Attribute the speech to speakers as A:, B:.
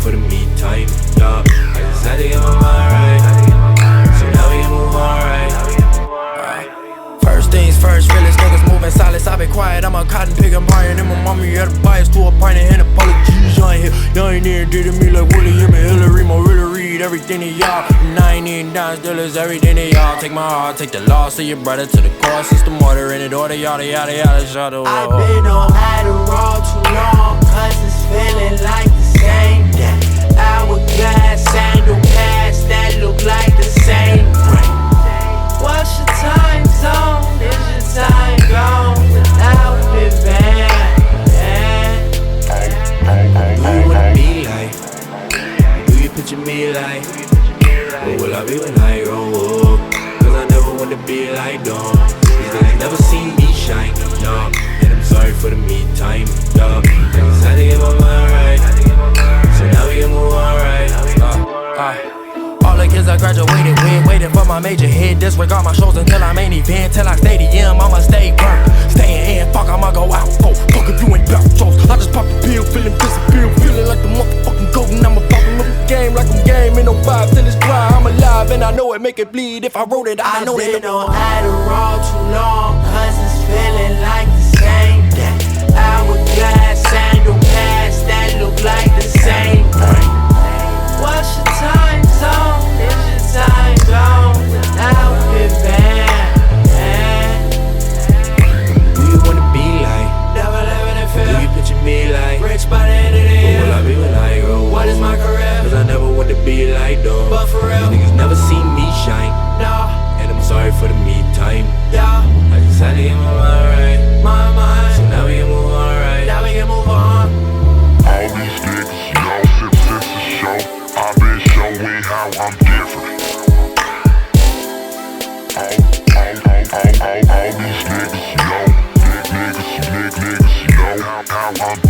A: for the me time, yeah. I just had to get my mind right, so now we can move on right.
B: First things first, realest niggas moving silence. I been quiet, I'm a cotton pick, I'm buying in my mommy at a bias to a pint and apologies. Y'all ain't here, y'all ain't even did to me like William and Hillary. My really read everything to y'all, and I ain't even down still is everything to y'all. Take my heart, take the loss of your brother to the cross. It's the mortar in it, order, yada yada yada, shut up.
C: I've been on Adderall too long, cause it's feeling like the same day. Hourglass, sandal pads that look like the same brain. What's your time zone? Is your time gone without living?
A: Who you wanna be like? Who you picture me like? What will I be when I grow up? Cause I never want to be like them. These niggas never seen me shine, no. And I'm sorry for the me time, yeah. I just had to get my mind right, so now we can move on right.
B: All the kids I graduated with, waiting for my major hit. Disregard my shows until I main event. Till I stadium, I'ma stay burnt. Staying in, fuck, I'ma go out. Oh, fuck if you ain't bout shows. I just popped the pill, feeling disappear. Feeling like the motherfucking golden. I'ma pop up the game like I'm game. Ain't no vibe till it's dry. I'm alive and I know it make it bleed. If I wrote it, I know
C: I've
B: it.
C: been on Adderall too long, cause it's feeling like the same day. Hourglass, sandal pads that look like the same brain. What's your time zone? Is your time gone without living?
A: Who you wanna be like?
C: Never living in
A: Who
C: fear.
A: you picture me like?
C: Rich by the end of the
A: What
C: year.
A: will I be when I grow up?
C: What is my career?
A: Cause I never want to be like them.
C: But for real,
A: These niggas never seen me shine,
C: no,
A: and I'm sorry for the me time.
C: yeah,
A: I just had to get my mind right,
C: my
A: so
C: mind.
A: now we can move on right.
C: Now we can move on.
D: All these niggas know since the show, I've been showing how I'm different. All these niggas know, niggas know how I'm